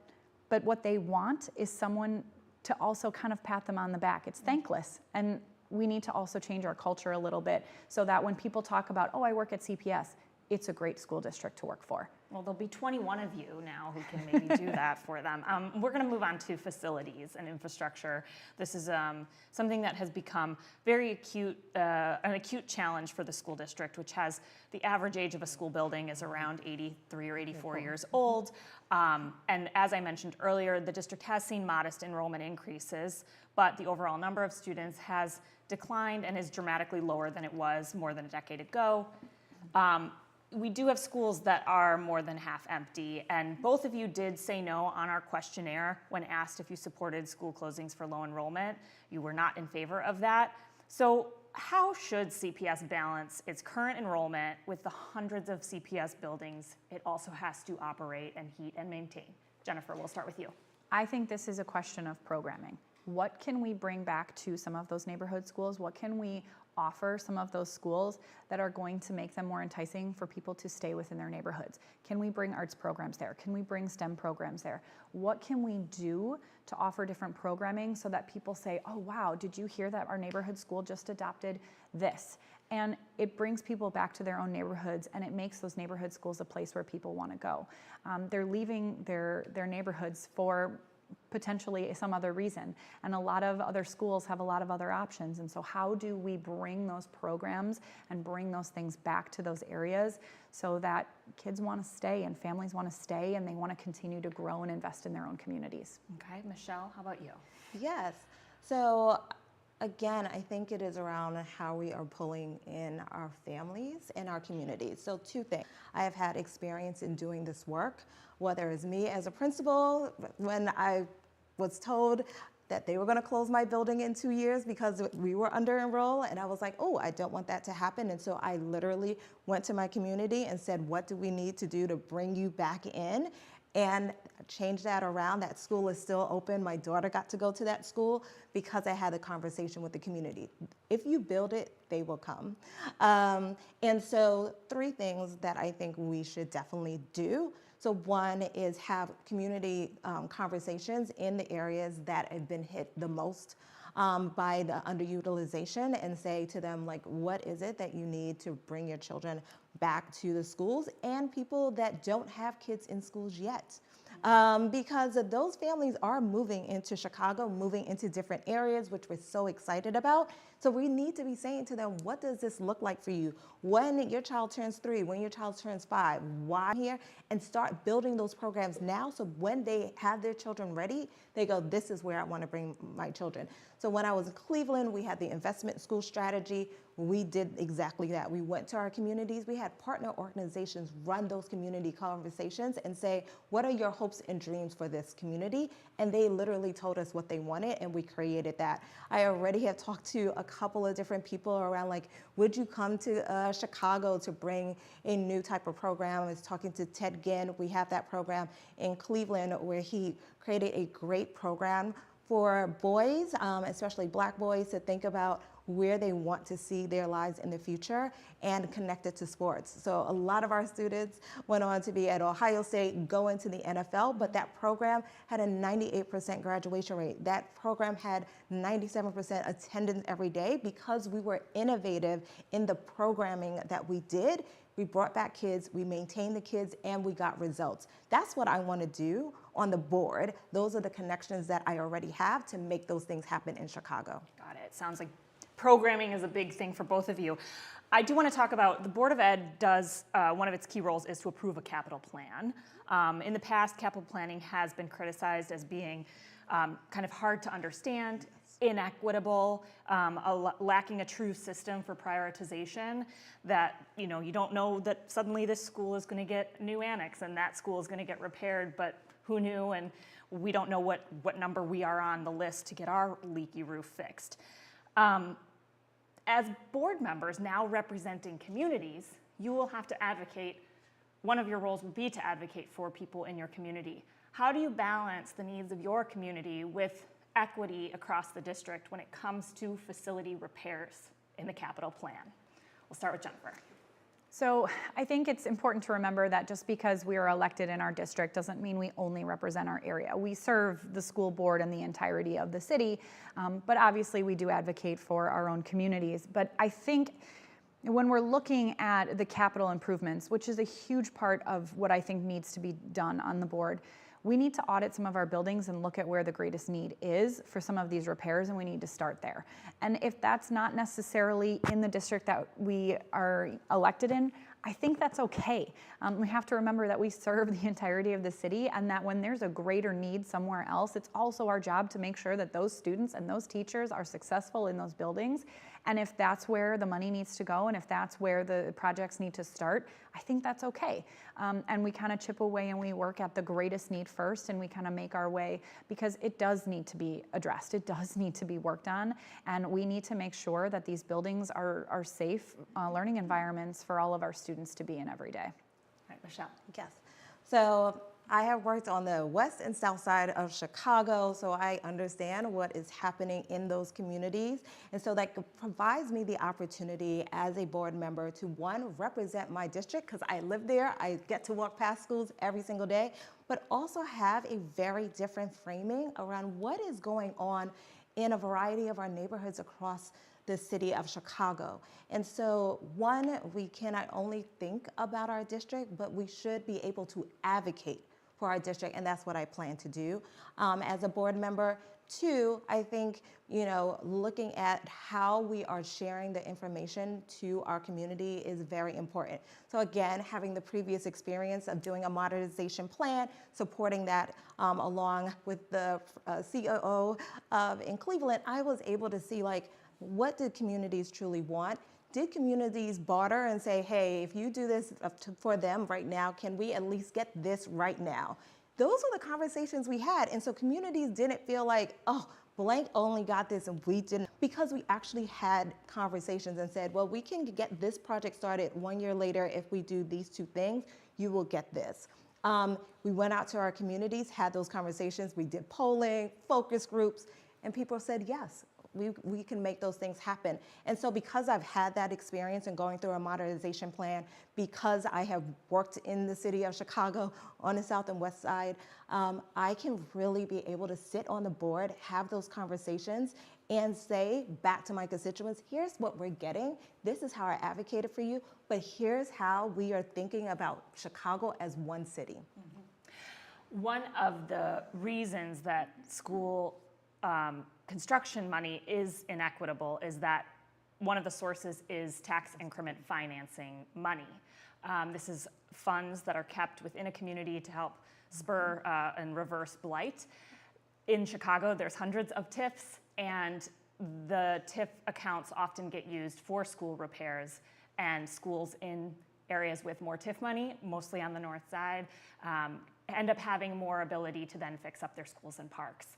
But what they want is someone to also kind of pat them on the back. It's thankless. And we need to also change our culture a little bit so that when people talk about, oh, I work at CPS, it's a great school district to work for. Well, there'll be 21 of you now who can maybe do that for them. We're going to move on to facilities and infrastructure. This is something that has become very acute, an acute challenge for the school district, which has the average age of a school building is around 83 or 84 years old. And as I mentioned earlier, the district has seen modest enrollment increases, but the overall number of students has declined and is dramatically lower than it was more than a decade ago. We do have schools that are more than half empty, and both of you did say no on our questionnaire when asked if you supported school closings for low enrollment. You were not in favor of that. So how should CPS balance its current enrollment with the hundreds of CPS buildings it also has to operate and heat and maintain? Jennifer, we'll start with you. I think this is a question of programming. What can we bring back to some of those neighborhood schools? What can we offer some of those schools that are going to make them more enticing for people to stay within their neighborhoods? Can we bring arts programs there? Can we bring STEM programs there? What can we do to offer different programming so that people say, oh wow, did you hear that our neighborhood school just adopted this? And it brings people back to their own neighborhoods, and it makes those neighborhood schools a place where people want to go. They're leaving their neighborhoods for potentially some other reason. And a lot of other schools have a lot of other options. And so how do we bring those programs and bring those things back to those areas so that kids want to stay and families want to stay and they want to continue to grow and invest in their own communities? Okay, Michelle, how about you? Yes. So again, I think it is around how we are pulling in our families and our communities. So two things. I have had experience in doing this work, whether it's me as a principal, when I was told that they were going to close my building in 2 years because we were under enrolled, and I was like, oh, I don't want that to happen. And so I literally went to my community and said, what do we need to do to bring you back in? And change that around. That school is still open. My daughter got to go to that school because I had a conversation with the community. If you build it, they will come. And so 3 things that I think we should definitely do. So one is have community conversations in the areas that have been hit the most by the underutilization, and say to them, like, what is it that you need to bring your children back to the schools, and people that don't have kids in schools yet. Because those families are moving into Chicago, moving into different areas, which we're so excited about. So we need to be saying to them, what does this look like for you? When your child turns 3, when your child turns 5, why here? And start building those programs now, so when they have their children ready, they go, this is where I want to bring my children. So when I was in Cleveland, we had the investment school strategy. We did exactly that. We went to our communities. We had partner organizations run those community conversations and say, what are your hopes and dreams for this community? And they literally told us what they wanted, and we created that. I already have talked to a couple of different people around, like, would you come to Chicago to bring a new type of program? I was talking to Ted Ginn. We have that program in Cleveland where he created a great program for boys, especially Black boys, to think about where they want to see their lives in the future and connect it to sports. So a lot of our students went on to be at Ohio State, go into the NFL, but that program had a 98% graduation rate. That program had 97% attendance every day because we were innovative in the programming that we did. We brought back kids, we maintained the kids, and we got results. That's what I want to do on the board. Those are the connections that I already have to make those things happen in Chicago. Got it. Sounds like programming is a big thing for both of you. I do want to talk about the Board of Ed does, one of its key roles is to approve a capital plan. In the past, capital planning has been criticized as being kind of hard to understand, inequitable, lacking a true system for prioritization, that you don't know that suddenly this school is going to get a new annex and that school is going to get repaired, but who knew? And we don't know what number we are on the list to get our leaky roof fixed. As board members now representing communities, you will have to advocate. One of your roles will be to advocate for people in your community. How do you balance the needs of your community with equity across the district when it comes to facility repairs in the capital plan? We'll start with Jennifer. So I think it's important to remember that just because we are elected in our district doesn't mean we only represent our area. We serve the school board and the entirety of the city, but obviously we do advocate for our own communities. But I think when we're looking at the capital improvements, which is a huge part of what I think needs to be done on the board, we need to audit some of our buildings and look at where the greatest need is for some of these repairs, and we need to start there. And if that's not necessarily in the district that we are elected in, I think that's okay. We have to remember that we serve the entirety of the city, and that when there's a greater need somewhere else, it's also our job to make sure that those students and those teachers are successful in those buildings. And if that's where the money needs to go, and if that's where the projects need to start, I think that's okay. And we kind of chip away and we work at the greatest need first, and we kind of make our way, because it does need to be addressed. It does need to be worked on, and we need to make sure that these buildings are safe learning environments for all of our students to be in every day. All right, Michelle. Yes. So I have worked on the west and south side of Chicago, so I understand what is happening in those communities. And so that provides me the opportunity as a board member to, one, represent my district, because I live there, I get to walk past schools every single day, but also have a very different framing around what is going on in a variety of our neighborhoods across the city of Chicago. And so, one, we cannot only think about our district, but we should be able to advocate for our district, and that's what I plan to do as a board member. Two, I think, looking at how we are sharing the information to our community is very important. So again, having the previous experience of doing a modernization plan, supporting that along with the COO in Cleveland, I was able to see, like, what did communities truly want? Did communities barter and say, hey, if you do this for them right now, can we at least get this right now? Those were the conversations we had. And so communities didn't feel like, oh, blank only got this and we didn't, because we actually had conversations and said, well, we can get this project started 1 year later if we do these two things, you will get this. We went out to our communities, had those conversations, we did polling, focus groups, and people said yes. We can make those things happen. And so because I've had that experience and going through a modernization plan, because I have worked in the city of Chicago on the south and west side, I can really be able to sit on the board, have those conversations, and say back to my constituents, here's what we're getting. This is how I advocated for you, but here's how we are thinking about Chicago as one city. Mm-hmm. One of the reasons that school construction money is inequitable is that one of the sources is tax increment financing money. This is funds that are kept within a community to help spur and reverse blight. In Chicago, there's hundreds of TIFs, and the TIF accounts often get used for school repairs, and schools in areas with more TIF money, mostly on the north side, end up having more ability to then fix up their schools and parks.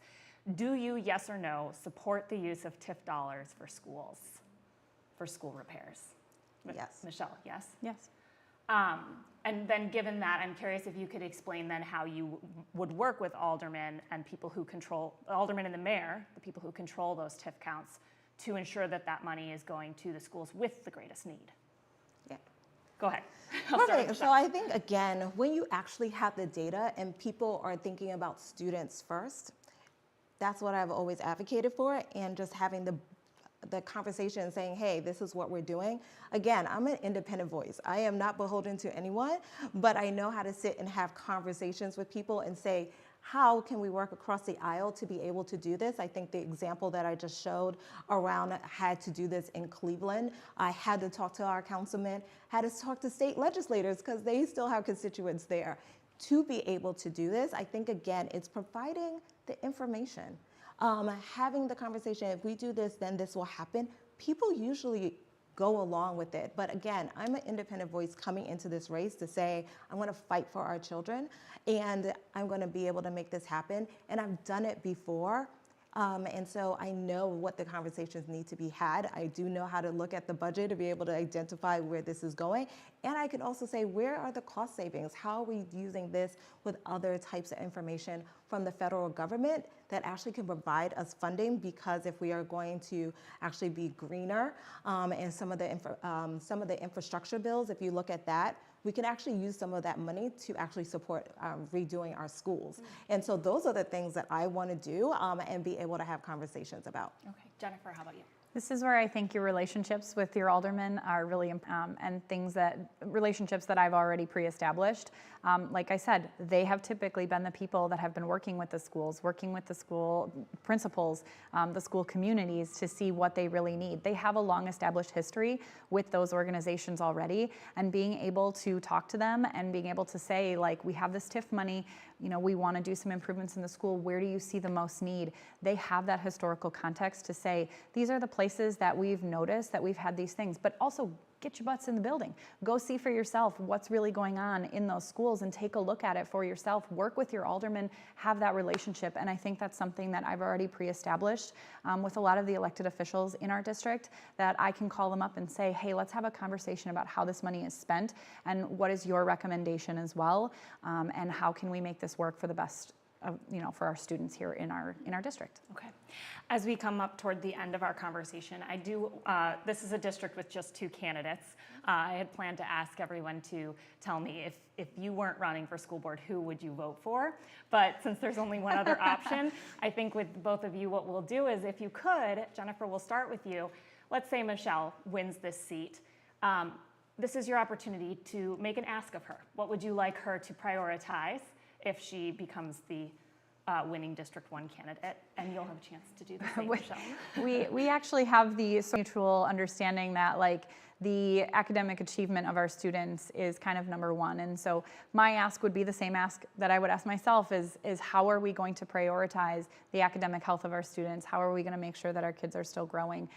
Do you, yes or no, support the use of TIF dollars for schools, for school repairs? Yes. Michelle, yes? Yes. And then given that, I'm curious if you could explain then how you would work with aldermen and people who control, aldermen and the mayor, the people who control those TIF counts, to ensure that that money is going to the schools with the greatest need. Yeah. Go ahead. Perfect. So I think, again, when you actually have the data and people are thinking about students first, that's what I've always advocated for, and just having the conversation and saying, hey, this is what we're doing. Again, I'm an independent voice. I am not beholden to anyone, but I know how to sit and have conversations with people and say, how can we work across the aisle to be able to do this? I think the example that I just showed around had to do this in Cleveland. I had to talk to our councilmen, had to talk to state legislators because they still have constituents there. To be able to do this, I think, again, it's providing the information. Having the conversation, if we do this, then this will happen. People usually go along with it. But again, I'm an independent voice coming into this race to say, I'm going to fight for our children, and I'm going to be able to make this happen. And I've done it before. And so I know what the conversations need to be had. I do know how to look at the budget to be able to identify where this is going. And I can also say, where are the cost savings? How are we using this with other types of information from the federal government that actually can provide us funding? Because if we are going to actually be greener, and some of the infrastructure bills, if you look at that, we can actually use some of that money to actually support redoing our schools. And so those are the things that I want to do and be able to have conversations about. Okay, Jennifer, how about you? This is where I think your relationships with your aldermen are really and relationships that I've already pre-established. Like I said, they have typically been the people that have been working with the schools, working with the school principals, the school communities to see what they really need. They have a long established history with those organizations already, and being able to talk to them and being able to say, like, we have this TIF money, we want to do some improvements in the school. Where do you see the most need? They have that historical context to say, these are the places that we've noticed that we've had these things, but also get your butts in the building. Go see for yourself what's really going on in those schools and take a look at it for yourself. Work with your alderman, have that relationship. And I think that's something that I've already pre-established with a lot of the elected officials in our district, that I can call them up and say, hey, let's have a conversation about how this money is spent and what is your recommendation as well, and how can we make this work for the best for our students here in our district. Okay. As we come up toward the end of our conversation, this is a district with just 2 candidates. I had planned to ask everyone to tell me if you weren't running for school board, who would you vote for? But since there's only one other option, I think with both of you, what we'll do is, if you could, Jennifer, we'll start with you. Let's say Michelle wins this seat. This is your opportunity to make an ask of her. What would you like her to prioritize if she becomes the winning District 1 candidate? And you'll have a chance to do the same, Michelle. We actually have the mutual understanding that, like, the academic achievement of our students is kind of number one. And so my ask would be the same ask that I would ask myself is how are we going to prioritize the academic health of our students? How are we going to make sure that our kids are still growing?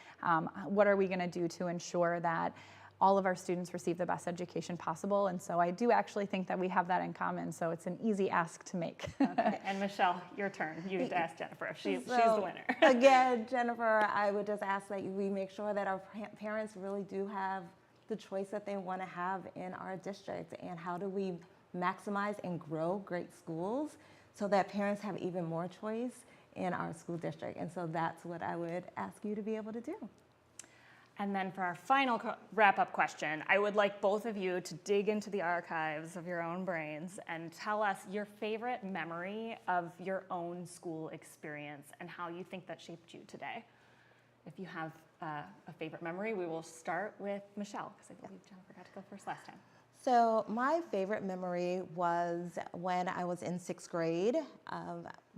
What are we going to do to ensure that all of our students receive the best education possible? And so I do actually think that we have that in common, so it's an easy ask to make. Okay. And Michelle, your turn. You need to ask Jennifer if she's the winner. Again, Jennifer, I would just ask that we make sure that our parents really do have the choice that they want to have in our district, and how do we maximize and grow great schools so that parents have even more choice in our school district. And so that's what I would ask you to be able to do. And then for our final wrap-up question, I would like both of you to dig into the archives of your own brains and tell us your favorite memory of your own school experience and how you think that shaped you today. If you have a favorite memory, we will start with Michelle, because I believe Jennifer got to go first last time. So my favorite memory was when I was in 6th grade.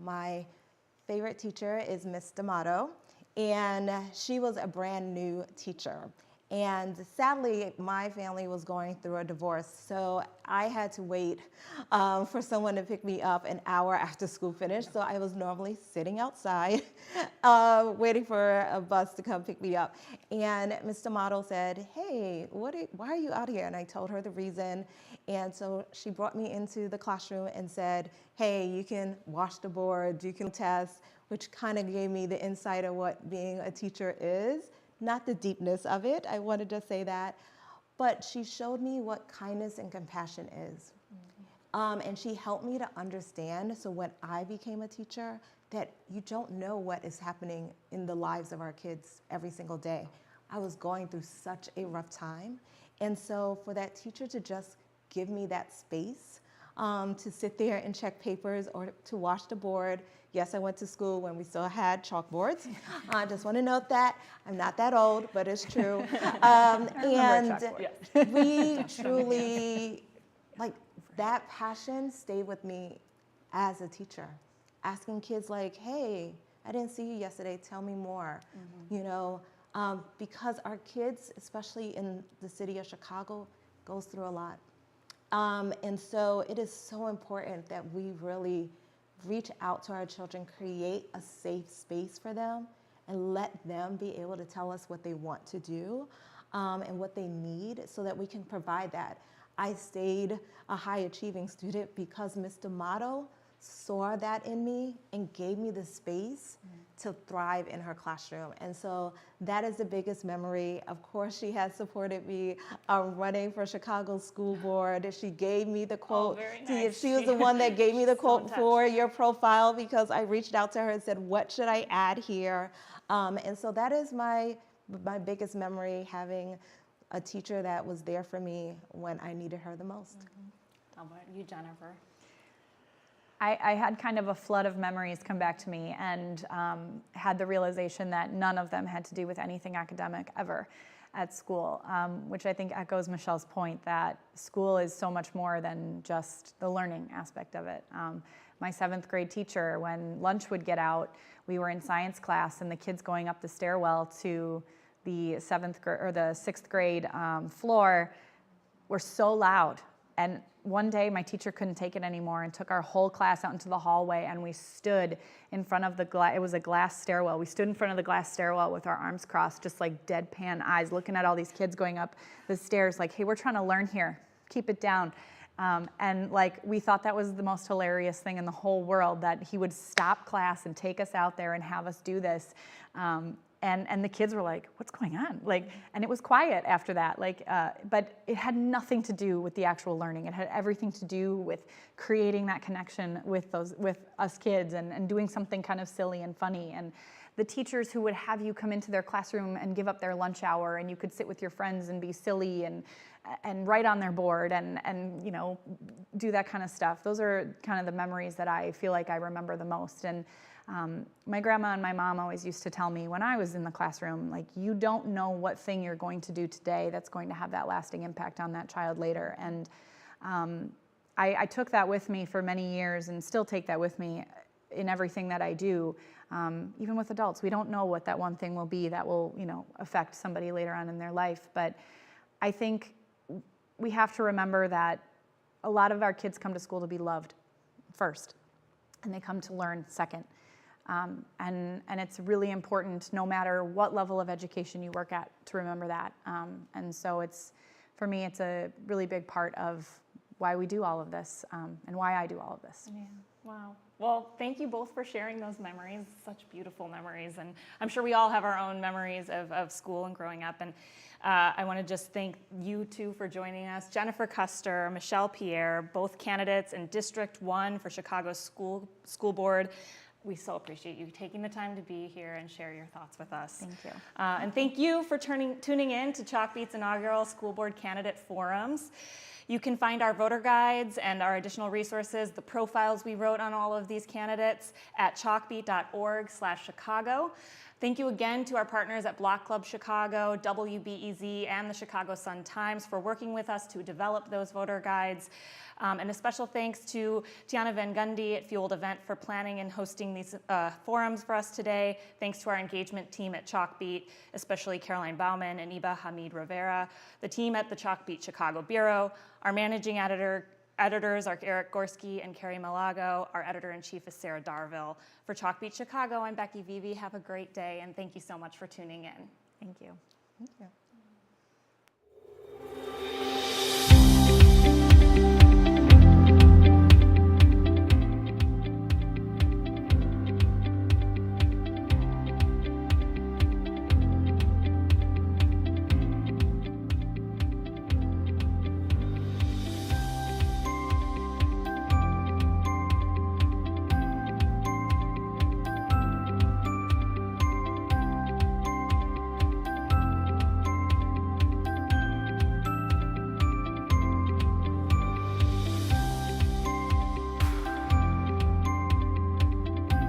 My favorite teacher is Miss D'Amato. And she was a brand new teacher. And sadly, my family was going through a divorce, so I had to wait for someone to pick me up an hour after school finished. So I was normally sitting outside waiting for a bus to come pick me up. And Ms. D'Amato said, hey, why are you out here? And I told her the reason. And so she brought me into the classroom and said, hey, you can wash the board, you can test, which kind of gave me the insight of what being a teacher is. Not the deepness of it, I wanted to say that, but she showed me what kindness and compassion is. And she helped me to understand, so when I became a teacher, that you don't know what is happening in the lives of our kids every single day. I was going through such a rough time, and so for that teacher to just give me that space to sit there and check papers or to wash the board. Yes, I went to school when we still had chalkboards. I just want to note that. I'm not that old, but it's true. And we truly, like, that passion stayed with me as a teacher. Asking kids like, hey, I didn't see you yesterday, tell me more. Because our kids, especially in the city of Chicago, goes through a lot. And so it is so important that we really reach out to our children, create a safe space for them, and let them be able to tell us what they want to do and what they need so that we can provide that. I stayed a high achieving student because Ms. D'Amato saw that in me and gave me the space to thrive in her classroom. And so that is the biggest memory. Of course, she has supported me running for Chicago School Board. She gave me the quote. Very nice. She was the one that gave me the So quote touched. for your profile, because I reached out to her and said, what should I add here? And so that is my biggest memory, having a teacher that was there for me when I needed her the most. How about you, Jennifer? I had kind of a flood of memories come back to me, and had the realization that none of them had to do with anything academic ever at school, which I think echoes Michelle's point that school is so much more than just the learning aspect of it. My 7th grade teacher, when lunch would get out, we were in science class, and the kids going up the stairwell to the 6th grade floor were so loud. And one day my teacher couldn't take it anymore and took our whole class out into the hallway, and we stood in front of the it was a glass stairwell. We stood in front of the glass stairwell with our arms crossed, just like deadpan eyes, looking at all these kids going up the stairs like, hey, we're trying to learn here. Keep it down. And like, we thought that was the most hilarious thing in the whole world, that he would stop class and take us out there and have us do this. And the kids were like, what's going on? Like, and it was quiet after that. Like, but it had nothing to do with the actual learning. It had everything to do with creating that connection with us kids, and doing something kind of silly and funny. And the teachers who would have you come into their classroom and give up their lunch hour, and you could sit with your friends and be silly and write on their board and you know, do that kind of stuff. Those are kind of the memories that I feel like I remember the most. And my grandma and my mom always used to tell me when I was in the classroom, like, you don't know what thing you're going to do today that's going to have that lasting impact on that child later. And I took that with me for many years, and still take that with me in everything that I do. Even with adults, we don't know what that one thing will be that will, you know, affect somebody later on in their life. But I think we have to remember that a lot of our kids come to school to be loved first, and they come to learn second. And it's really important, no matter what level of education you work at, to remember that. And so for me, it's a really big part of why we do all of this, and why I do all of this. Yeah. Wow. Well, thank you both for sharing those memories, such beautiful memories. And I'm sure we all have our own memories of school and growing up. And I want to just thank you two for joining us. Jennifer Custer, Michelle Pierre, both candidates in District 1 for Chicago School Board. We so appreciate you taking the time to be here and share your thoughts with us. Thank you. And thank you for tuning in to Chalkbeat's inaugural School Board Candidate Forums. You can find our voter guides and our additional resources, the profiles we wrote on all of these candidates, at chalkbeat.org/Chicago. Thank you again to our partners at Block Club Chicago, WBEZ, and the Chicago Sun-Times for working with us to develop those voter guides. And a special thanks to Tiana Van Gundy at Fueled Event for planning and hosting these forums for us today. Thanks to our engagement team at Chalkbeat, especially Caroline Bauman and Iba Hamid Rivera, the team at the Chalkbeat Chicago Bureau, our managing editors are Eric Gorski and Carrie Malago. Our editor-in-chief is Sarah Darville. For Chalkbeat Chicago, I'm Becky Vivi. Have a great day, and thank you so much for tuning in. Thank you. Thank you.